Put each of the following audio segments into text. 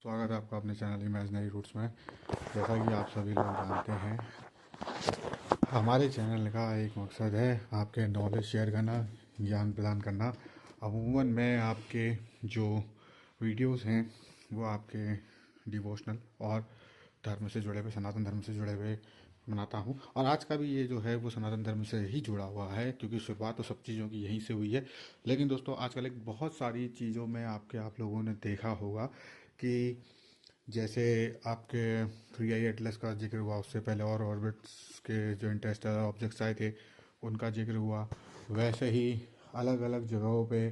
स्वागत है आपका अपने चैनल इमेजिनरी रूट्स में। जैसा कि आप सभी लोग जानते हैं, हमारे चैनल का एक मकसद है आपके नॉलेज शेयर करना, ज्ञान प्रदान करना। अमूमन मैं आपके जो वीडियोस हैं वो आपके डिवोशनल और धर्म से जुड़े हुए, सनातन धर्म से जुड़े हुए बनाता हूँ। और आज का भी ये जो है वो सनातन धर्म से ही जुड़ा हुआ है, क्योंकि शुरुआत तो सब चीज़ों की यहीं से हुई है। लेकिन दोस्तों, आजकल एक बहुत सारी चीज़ों में आप लोगों ने देखा होगा कि जैसे आपके 3i एटलस का जिक्र हुआ, उससे पहले और ऑर्बिट्स के जो इंटरस्टेलर ऑब्जेक्ट्स आए थे उनका जिक्र हुआ। वैसे ही अलग अलग जगहों पे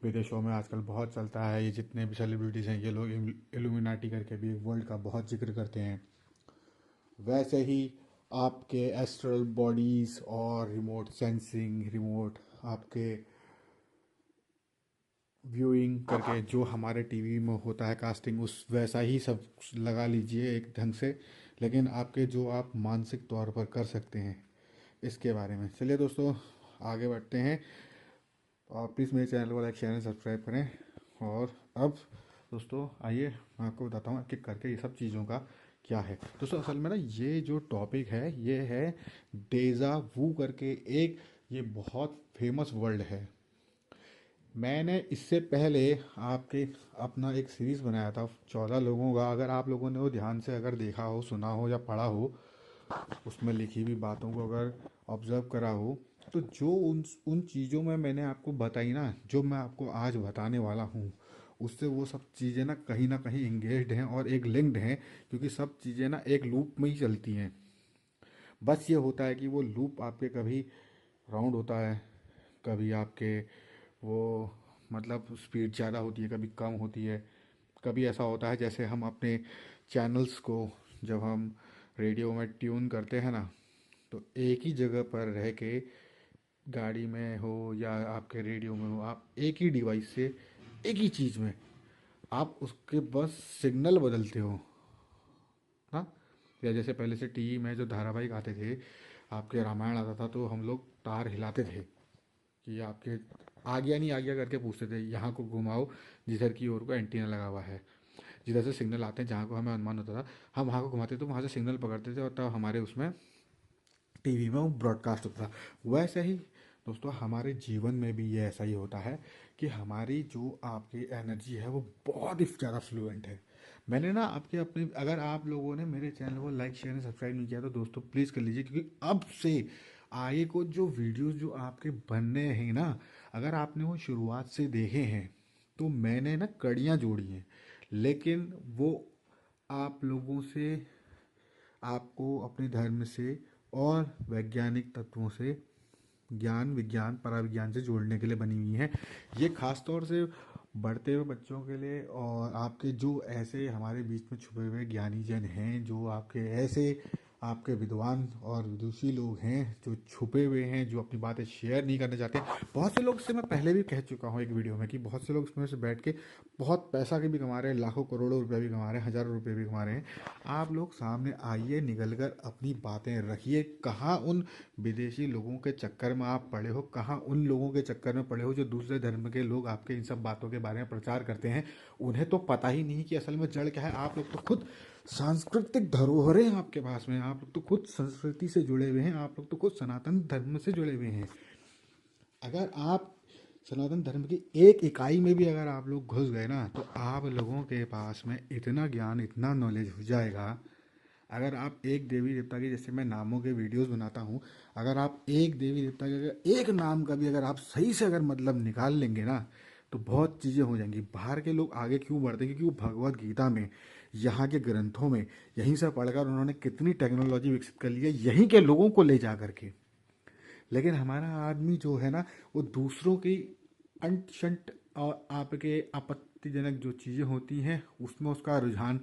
विदेशों में आजकल बहुत चलता है। ये जितने भी सेलिब्रिटीज़ हैं ये लोग इल्यूमिनाटी करके भी वर्ल्ड का बहुत जिक्र करते हैं। वैसे ही आपके एस्ट्रल बॉडीज़ और रिमोट सेंसिंग, रिमोट आपके व्यूइंग करके जो हमारे टीवी में होता है कास्टिंग, उस वैसा ही सब लगा लीजिए एक ढंग से। लेकिन आपके जो आप मानसिक तौर पर कर सकते हैं, इसके बारे में चलिए दोस्तों आगे बढ़ते हैं। और प्लीज़ मेरे चैनल को लाइक शेयर एंड सब्सक्राइब करें। और अब दोस्तों आइए मैं आपको बताता हूँ कि करके ये सब चीज़ों का क्या है। दोस्तों असल में ना ये जो टॉपिक है ये है डेजा वू करके एक, ये बहुत फेमस वर्ड है। मैंने इससे पहले आपके अपना एक सीरीज़ बनाया था 14 लोगों का। अगर आप लोगों ने वो ध्यान से अगर देखा हो, सुना हो या पढ़ा हो, उसमें लिखी हुई बातों को अगर ऑब्जर्व करा हो, तो जो उन उन चीज़ों में मैंने आपको बताई ना, जो मैं आपको आज बताने वाला हूँ, उससे वो सब चीज़ें ना कहीं इंगेज्ड हैं और एक लिंक्ड हैं। क्योंकि सब चीज़ें ना एक लूप में ही चलती हैं। बस ये होता है कि वो लूप आपके कभी राउंड होता है, कभी आपके वो मतलब स्पीड ज़्यादा होती है, कभी कम होती है। कभी ऐसा होता है जैसे हम अपने चैनल्स को जब हम रेडियो में ट्यून करते हैं ना, तो एक ही जगह पर रह के, गाड़ी में हो या आपके रेडियो में हो, आप एक ही डिवाइस से एक ही चीज़ में आप उसके बस सिग्नल बदलते हो ना। या जैसे पहले से टीवी में जो धारावाहिक आते थे, आपके रामायण आता था तो हम लोग तार हिलाते थे कि आपके आ गया नहीं आ गया करके पूछते थे, यहाँ को घुमाओ जिधर की ओर को एंटीना लगा हुआ है। जिधर से सिग्नल आते हैं, जहाँ को हमें अनुमान होता था, हम वहाँ को घुमाते तो वहाँ से सिग्नल पकड़ते थे और तब हमारे उसमें टीवी में वो ब्रॉडकास्ट होता था। वैसे ही दोस्तों हमारे जीवन में भी ये ऐसा ही होता है कि हमारी जो आपकी एनर्जी है वो बहुत ही ज़्यादा फ्लुएंट है। मैंने ना आपके अपने, अगर आप लोगों ने मेरे चैनल को लाइक शेयर सब्सक्राइब नहीं किया तो दोस्तों प्लीज़ कर लीजिए, क्योंकि अब से आगे को जो वीडियोस जो आपके बनने हैं ना, अगर आपने वो शुरुआत से देखे हैं तो मैंने ना कड़ियाँ जोड़ी हैं। लेकिन वो आप लोगों से, आपको अपने धर्म से और वैज्ञानिक तत्वों से, ज्ञान विज्ञान पराविज्ञान से जोड़ने के लिए बनी हुई है। ये खास तौर से बढ़ते हुए बच्चों के लिए, और आपके जो ऐसे हमारे बीच में छुपे हुए ज्ञानी जन हैं, जो आपके ऐसे आपके विद्वान और विदुषी लोग हैं जो छुपे हुए हैं, जो अपनी बातें शेयर नहीं करना चाहते। बहुत से लोग से मैं पहले भी कह चुका हूँ एक वीडियो में कि बहुत से लोग इसमें से बैठ के बहुत पैसा के भी कमा रहे हैं, लाखों करोड़ों रुपए भी कमा रहे हैं, हज़ारों रुपए भी कमा रहे हैं। आप लोग सामने आइए, निकल कर अपनी बातें रखिए। कहाँ उन विदेशी लोगों के चक्कर में आप पड़े हो, कहाँ उन लोगों के चक्कर में पड़े हो जो दूसरे धर्म के लोग आपके इन सब बातों के बारे में प्रचार करते हैं। उन्हें तो पता ही नहीं कि असल में जड़ क्या है। आप लोग तो खुद सांस्कृतिक धरोहरें हैं आपके पास में, आप लोग तो खुद संस्कृति से जुड़े हुए हैं, आप लोग तो खुद सनातन धर्म से जुड़े हुए हैं। अगर आप सनातन धर्म की एक इकाई में भी अगर आप लोग घुस गए ना, तो आप लोगों के पास में इतना ज्ञान, इतना नॉलेज हो जाएगा। अगर आप एक देवी देवता की, जैसे मैं नामों के वीडियोस बनाता हूँ, अगर आप एक देवी देवता के अगर एक नाम का भी अगर आप सही से अगर मतलब निकाल लेंगे ना, तो बहुत चीज़ें हो जाएंगी। बाहर के लोग आगे क्यों बढ़ते हैं? क्योंकि वो भगवत गीता में, यहाँ के ग्रंथों में, यहीं से पढ़कर उन्होंने कितनी टेक्नोलॉजी विकसित कर ली है यहीं के लोगों को ले जा करके। लेकिन हमारा आदमी जो है ना, वो दूसरों की अंट शंट और आपके आपत्तिजनक जो चीज़ें होती हैं उसमें उसका रुझान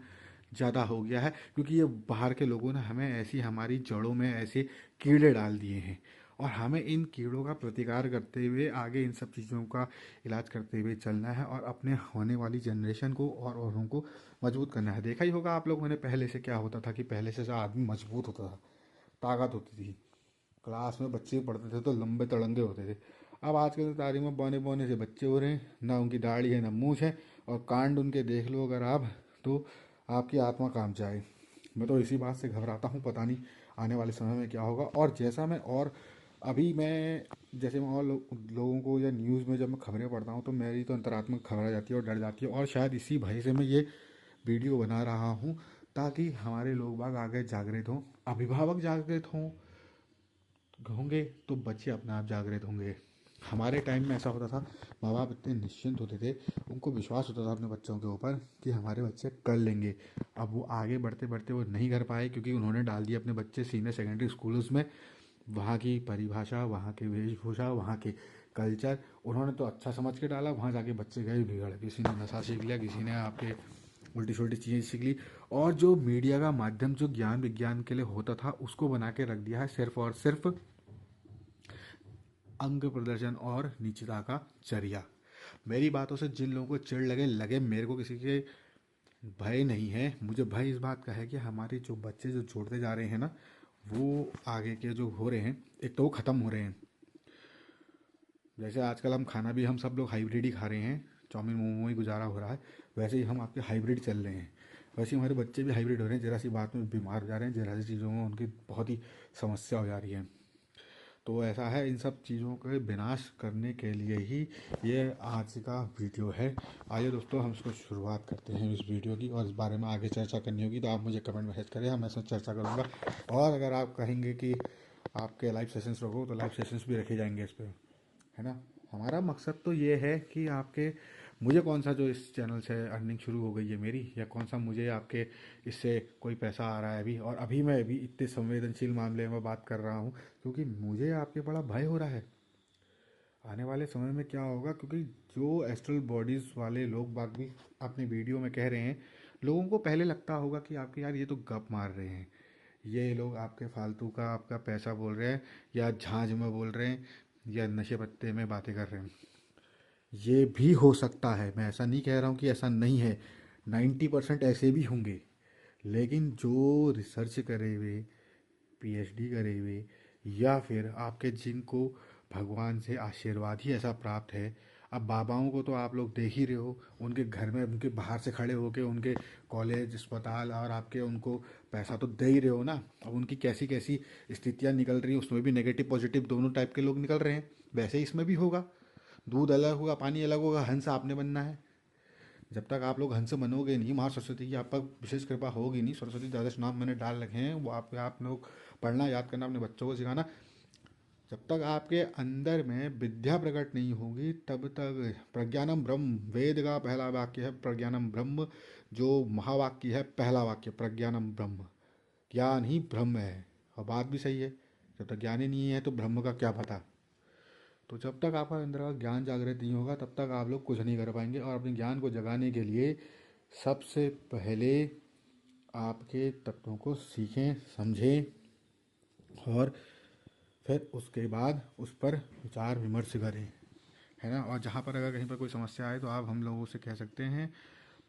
ज़्यादा हो गया है। क्योंकि ये बाहर के लोगों ने हमें ऐसी, हमारी जड़ों में ऐसे कीड़े डाल दिए हैं, और हमें इन कीड़ों का प्रतिकार करते हुए आगे इन सब चीज़ों का इलाज करते हुए चलना है, और अपने होने वाली जनरेशन को और औरों को मजबूत करना है। देखा ही होगा आप लोगों ने पहले से क्या होता था, कि पहले से आदमी मजबूत होता था, ताकत होती थी। क्लास में बच्चे पढ़ते थे तो लंबे तड़ंगे होते थे। अब आजकल की तारीख में बौने बौने से बच्चे हो रहे हैं, ना उनकी दाढ़ी है ना मूछ है, और कांड उनके देख लो अगर आप, तो आपकी आत्मा काम जाए। मैं तो इसी बात से घबराता हूँ, पता नहीं आने वाले समय में क्या होगा। और जैसा मैं और अभी मैं जैसे मैं और लोगों को या न्यूज़ में जब मैं खबरें पढ़ता हूँ तो मेरी तो अंतरात्मा घबरा जाती है और डर जाती है। और शायद इसी भय से मैं ये वीडियो बना रहा हूँ, ताकि हमारे लोग बाग आगे जागृत हों, अभिभावक जागृत होंगे तो बच्चे अपने आप जागृत होंगे। हमारे टाइम में ऐसा होता था, माँ बाप इतने निश्चिंत होते थे, उनको विश्वास होता था अपने बच्चों के ऊपर कि हमारे बच्चे कर लेंगे। अब वो आगे बढ़ते बढ़ते वो नहीं कर पाए, क्योंकि उन्होंने डाल दिया अपने बच्चे सीनियर सेकेंडरी स्कूल्स में। वहाँ की परिभाषा, वहाँ की वेशभूषा, वहाँ के कल्चर उन्होंने तो अच्छा समझ के डाला, वहाँ जाके बच्चे गए बिगड़। किसी ने नशा सीख लिया, किसी ने आपके उल्टी सुल्टी चीज़ें सीख ली। और जो मीडिया का माध्यम जो ज्ञान विज्ञान के लिए होता था, उसको बना के रख दिया है सिर्फ और सिर्फ अंग प्रदर्शन और नीचता का जरिया। मेरी बातों से जिन लोगों को चिढ़ लगे लगे, मेरे को किसी के भय नहीं है। मुझे भय इस बात का है कि हमारे जो बच्चे जो छोड़ते जा रहे हैं ना, वो आगे के जो हो रहे हैं, एक तो वो ख़त्म हो रहे हैं। जैसे आजकल हम खाना भी हम सब लोग हाइब्रिड ही खा रहे हैं, चाउमीन मोमो ही गुजारा हो रहा है, वैसे ही हम आपके हाइब्रिड चल रहे हैं। वैसे ही हमारे बच्चे भी हाइब्रिड हो रहे हैं, जरा सी बात में बीमार हो जा रहे हैं, जरा सी चीज़ों में उनकी बहुत ही समस्या हो जा रही है। तो ऐसा है, इन सब चीज़ों के विनाश करने के लिए ही ये आज का वीडियो है। आइए दोस्तों, हम इसको शुरुआत करते हैं इस वीडियो की, और इस बारे में आगे चर्चा करनी होगी तो आप मुझे कमेंट मैसेज करें, मैं इसमें चर्चा करूँगा। और अगर आप कहेंगे कि आपके लाइव सेशंस रखो तो लाइव सेशंस भी रखे जाएंगे इस पर, है ना। हमारा मकसद तो ये है कि आपके, मुझे कौन सा जो इस चैनल से अर्निंग शुरू हो गई है मेरी, या कौन सा मुझे आपके इससे कोई पैसा आ रहा है अभी, और अभी मैं अभी इतने संवेदनशील मामले में बात कर रहा हूँ, क्योंकि मुझे आपके बड़ा भय हो रहा है आने वाले समय में क्या होगा। क्योंकि जो एस्ट्रल बॉडीज़ वाले लोग बाग भी अपने वीडियो में कह रहे हैं, लोगों को पहले लगता होगा कि आपके यार ये तो गप मार रहे हैं, ये लोग आपके फालतू का आपका पैसा बोल रहे हैं, या झांझ में बोल रहे हैं, या नशे पत्ते में बातें कर रहे हैं। ये भी हो सकता है, मैं ऐसा नहीं कह रहा हूँ कि ऐसा नहीं है, 90% ऐसे भी होंगे। लेकिन जो रिसर्च करे हुए, पीएचडी करे हुए, या फिर आपके जिनको भगवान से आशीर्वाद ही ऐसा प्राप्त है। अब बाबाओं को तो आप लोग देख ही रहे हो, उनके घर में उनके बाहर से खड़े होके उनके कॉलेज अस्पताल और आपके उनको पैसा तो दे ही रहे हो ना। अब उनकी कैसी कैसी स्थितियाँ निकल रही हैं, उसमें भी नेगेटिव पॉजिटिव दोनों टाइप के लोग निकल रहे हैं। वैसे ही इसमें भी होगा, दूध अलग होगा पानी अलग होगा, हंस आपने बनना है। जब तक आप लोग हंस बनोगे नहीं, माँ सरस्वती की आप पर विशेष कृपा होगी नहीं। सरस्वती द्वादश नाम मैंने डाल रखे हैं, वो आप लोग पढ़ना याद करना, अपने बच्चों को सिखाना। जब तक आपके अंदर में विद्या प्रकट नहीं होगी तब तक प्रज्ञानम ब्रह्म, वेद का पहला वाक्य है प्रज्ञानम ब्रह्म। जो महावाक्य है पहला वाक्य प्रज्ञानम ब्रह्म, ज्ञान ही ब्रह्म है। और बात भी सही है, जब तक ज्ञान ही नहीं है तो ब्रह्म का क्या पता। तो जब तक आपका अंदर का ज्ञान जागृत नहीं होगा तब तक आप लोग कुछ नहीं कर पाएंगे। और अपने ज्ञान को जगाने के लिए सबसे पहले आपके तत्वों को सीखें, समझें, और फिर उसके बाद उस पर विचार विमर्श करें, है ना। और जहाँ पर अगर कहीं पर कोई समस्या आए तो आप हम लोगों से कह सकते हैं,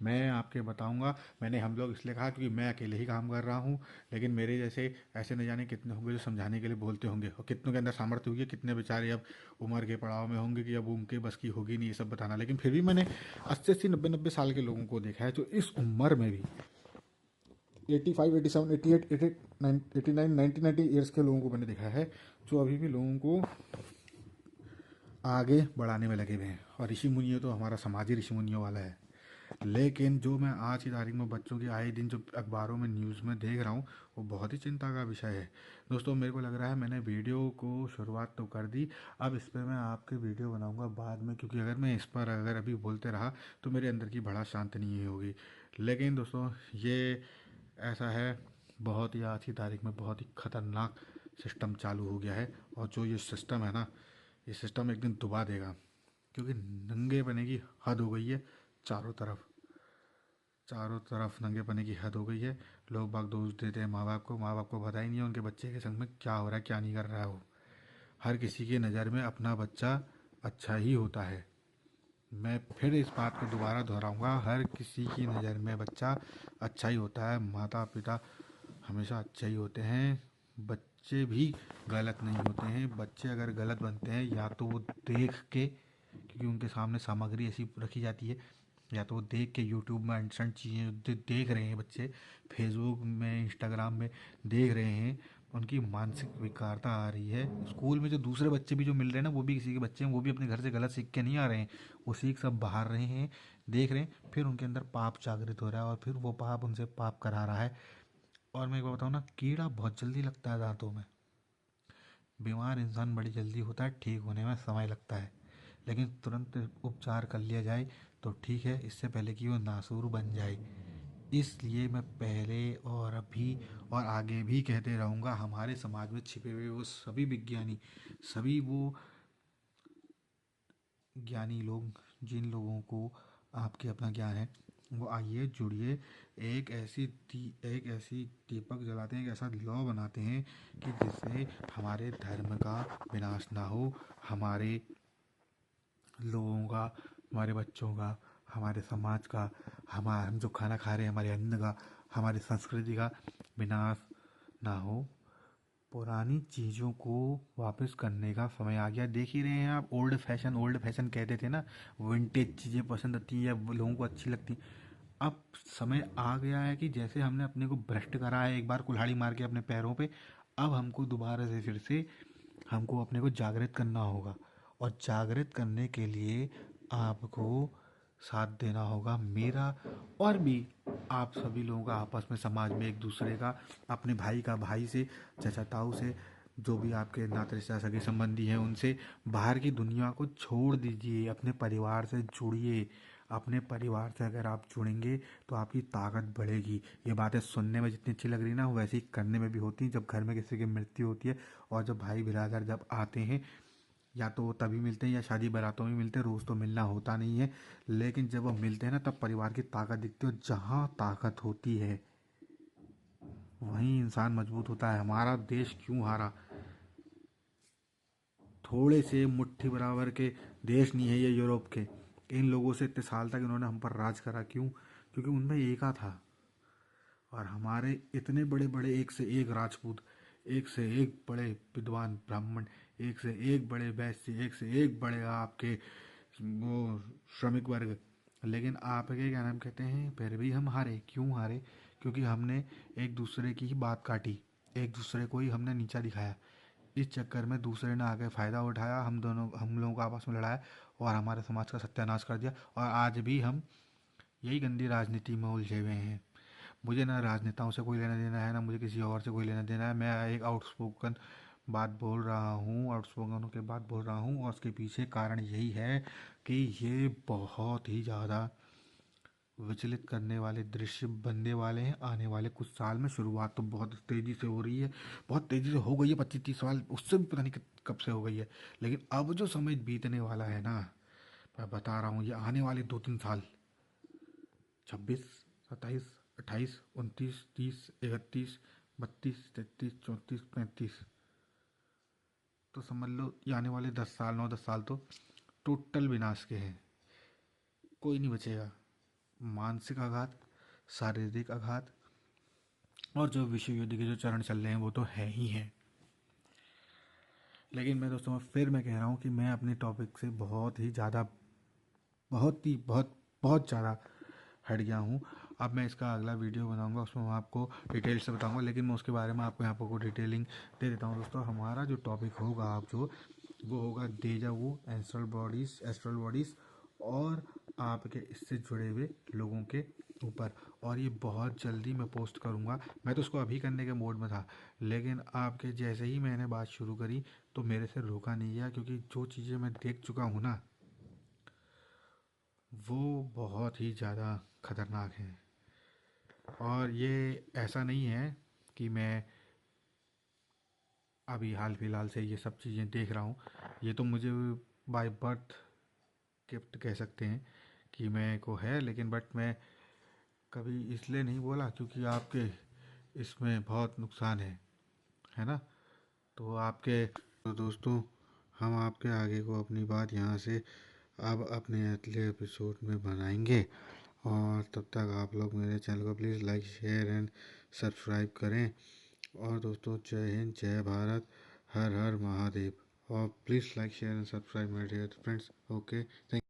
मैं आपके बताऊंगा। मैंने हम लोग इसलिए कहा क्योंकि मैं अकेले ही काम कर रहा हूँ, लेकिन मेरे जैसे ऐसे न जाने कितने होंगे जो समझाने के लिए बोलते होंगे, और कितनों के अंदर सामर्थ्य होगी, कितने बेचारे अब उम्र के पड़ाव में होंगे कि अब उनके बस की होगी नहीं ये सब बताना। लेकिन फिर भी मैंने 80 80 90 90 साल के लोगों को देखा है, जो इस उम्र में भी 85 87 88 89 90 ईयर्स के लोगों को मैंने देखा है, जो अभी भी लोगों को आगे बढ़ाने में लगे हुए हैं। और ऋषि मुनियों तो हमारा समाज ही ऋषि मुनियों वाला है। लेकिन जो मैं आज की तारीख में बच्चों की आए दिन जो अखबारों में न्यूज़ में देख रहा हूँ, वो बहुत ही चिंता का विषय है। दोस्तों, मेरे को लग रहा है मैंने वीडियो को शुरुआत तो कर दी, अब इस पर मैं आपके वीडियो बनाऊंगा बाद में, क्योंकि अगर मैं इस पर अगर अभी बोलते रहा तो मेरे अंदर की भड़ास शांत नहीं होगी। लेकिन दोस्तों, ये ऐसा है, बहुत ही आज की तारीख में बहुत ही ख़तरनाक सिस्टम चालू हो गया है। और जो ये सिस्टम है ना, ये सिस्टम एक दिन दबा देगा, क्योंकि नंगे पने की हद हो गई है। चारों तरफ चारों तरफ नंगे पने की हद हो गई है। लोग बाग दोष देते हैं माँ बाप को, माँ बाप को पता ही नहीं है उनके बच्चे के संग में क्या हो रहा है क्या नहीं कर रहा है वो। हर किसी की नज़र में अपना बच्चा अच्छा ही होता है। मैं फिर इस बात को दोबारा दोहराऊंगा, हर किसी की नज़र में बच्चा अच्छा ही होता है। माता पिता हमेशा अच्छे ही होते हैं, बच्चे भी गलत नहीं होते हैं। बच्चे अगर गलत बनते हैं या तो वो देख के, क्योंकि उनके सामने सामग्री ऐसी रखी जाती है या तो वो देख के यूट्यूब में अनसन चीज़ें देख रहे हैं बच्चे, फेसबुक में, इंस्टाग्राम में देख रहे हैं, उनकी मानसिक विकारता आ रही है। स्कूल में जो दूसरे बच्चे भी जो मिल रहे हैं ना, वो भी किसी के बच्चे हैं, वो भी अपने घर से गलत सीख के नहीं आ रहे हैं, वो सीख सब बाहर रहे हैं, देख रहे हैं, फिर उनके अंदर पाप जागृत हो रहा है और फिर वो पाप उनसे पाप करा रहा है। और मैं एक बात बताऊँ ना, कीड़ा बहुत जल्दी लगता है दांतों में। बीमार इंसान बड़ी जल्दी होता है, ठीक होने में समय लगता है, लेकिन तुरंत उपचार कर लिया जाए तो ठीक है, इससे पहले कि वो नासूर बन जाए। इसलिए मैं पहले और अभी और आगे भी कहते रहूँगा, हमारे समाज में छिपे हुए वो सभी विज्ञानी, सभी वो ज्ञानी लोग, जिन लोगों को आपके अपना ज्ञान है, वो आइए जुड़िए। एक ऐसी दीपक जलाते हैं, एक ऐसा लौ बनाते हैं कि जिससे हमारे धर्म का विनाश ना हो, हमारे लोगों का, हमारे बच्चों का, हमारे समाज का, हम जो खाना खा रहे हैं हमारे अन्न का, हमारी संस्कृति का विनाश ना हो। पुरानी चीज़ों को वापस करने का समय आ गया। देख ही रहे हैं आप, ओल्ड फैशन कहते थे ना, विंटेज चीज़ें पसंद आती है या लोगों को अच्छी लगती। अब समय आ गया है कि जैसे हमने अपने को भ्रष्ट करा है एक बार कुल्हाड़ी मार के अपने पैरों पे, अब हमको दोबारा से फिर से हमको अपने को जागृत करना होगा। और जागृत करने के लिए आपको साथ देना होगा मेरा, और भी आप सभी लोगों का, आपस में समाज में एक दूसरे का, अपने भाई का भाई से, चाचा ताऊ से, जो भी आपके नाते रिश्तेदार सगे संबंधी हैं उनसे। बाहर की दुनिया को छोड़ दीजिए, अपने परिवार से जुड़िए। अपने परिवार से अगर आप जुड़ेंगे तो आपकी ताकत बढ़ेगी। ये बातें सुनने में जितनी अच्छी लग रही ना, वैसे ही करने में भी होती हैं। जब घर में किसी की मृत्यु होती है और जब भाई बिरादर जब आते हैं, या तो वो तभी मिलते हैं या शादी बारातों में मिलते हैं, रोज़ तो मिलना होता नहीं है, लेकिन जब वो मिलते हैं ना, तब परिवार की ताकत दिखती है। और जहाँ ताकत होती है वहीं इंसान मजबूत होता है। हमारा देश क्यों हारा? थोड़े से मुट्ठी बराबर के देश नहीं है ये यूरोप के, इन लोगों से इतने साल तक इन्होंने हम पर राज करा क्यों? क्योंकि उनमें एका था। और हमारे इतने बड़े बड़े एक से एक राजपूत, एक से एक बड़े विद्वान ब्राह्मण, एक से एक बड़े वैश्य, एक से एक बड़े आपके वो श्रमिक वर्ग, लेकिन आपके क्या नाम कहते हैं, फिर भी हम हारे। क्यों हारे? क्योंकि हमने एक दूसरे की ही बात काटी, एक दूसरे को ही हमने नीचा दिखाया। इस चक्कर में दूसरे ने आगे फ़ायदा उठाया, हम लोगों को आपस में लड़ाया और हमारे समाज का सत्यानाश कर दिया। और आज भी हम यही गंदी राजनीति में उलझे हुए हैं। मुझे ना राजनेताओं से कोई लेना देना है, ना मुझे किसी और से कोई लेना देना है। मैं एक आउटस्पोकन बात बोल रहा हूँ, आउटस्पोकन होने के बाद बोल रहा हूँ, और उसके पीछे कारण यही है कि ये बहुत ही ज़्यादा विचलित करने वाले दृश्य बनने वाले हैं आने वाले कुछ साल में। शुरुआत तो बहुत तेज़ी से हो रही है, बहुत तेज़ी से हो गई है, 25-30 साल उससे भी पता नहीं कब से हो गई है। लेकिन अब जो समय बीतने वाला है ना, मैं बता रहा हूँ, ये आने वाले 2-3 साल, 26, 27, 28, 29, 30, 31, 32, 33, 34, 35, तो समझ लो ये आने वाले 10 साल, 9-10 साल तो टोटल विनाश के हैं। कोई नहीं बचेगा। मानसिक आघात, शारीरिक आघात, और जो विश्व युद्ध के जो चरण चल रहे हैं वो तो है ही हैं। लेकिन मैं दोस्तों फिर मैं कह रहा हूँ कि मैं अपने टॉपिक से बहुत ही ज़्यादा, बहुत ही बहुत बहुत ज़्यादा हट गया हूँ। अब मैं इसका अगला वीडियो बनाऊंगा, उसमें मैं आपको डिटेल से बताऊंगा, लेकिन मैं उसके बारे में आपको यहाँ पर डिटेलिंग दे देता हूँ। दोस्तों हमारा जो टॉपिक होगा, आप जो वो होगा डेजा वू, एस्ट्रल बॉडीज़ और आपके इससे जुड़े हुए लोगों के ऊपर। और ये बहुत जल्दी मैं पोस्ट करूँगा। मैं तो उसको अभी करने के मोड में था, लेकिन आपके जैसे ही मैंने बात शुरू करी तो मेरे से रोका नहीं गया, क्योंकि जो चीज़ें मैं देख चुका हूँ ना, वो बहुत ही ज़्यादा खतरनाक हैं। और ये ऐसा नहीं है कि मैं अभी हाल फिलहाल से ये सब चीज़ें देख रहा हूँ, ये तो मुझे बाय बर्थ गिफ्ट कह सकते हैं कि मैं को है। लेकिन बट मैं कभी इसलिए नहीं बोला क्योंकि आपके इसमें बहुत नुकसान है ना? तो आपके, तो दोस्तों हम आपके आगे को अपनी बात यहाँ से अब अपने अगले एपिसोड में बनाएंगे। और तब तक आप लोग मेरे चैनल को please like, share and subscribe करें। और दोस्तों जय हिंद, जय भारत, हर हर महादेव। और please like, share and subscribe my dear friends. Okay, thank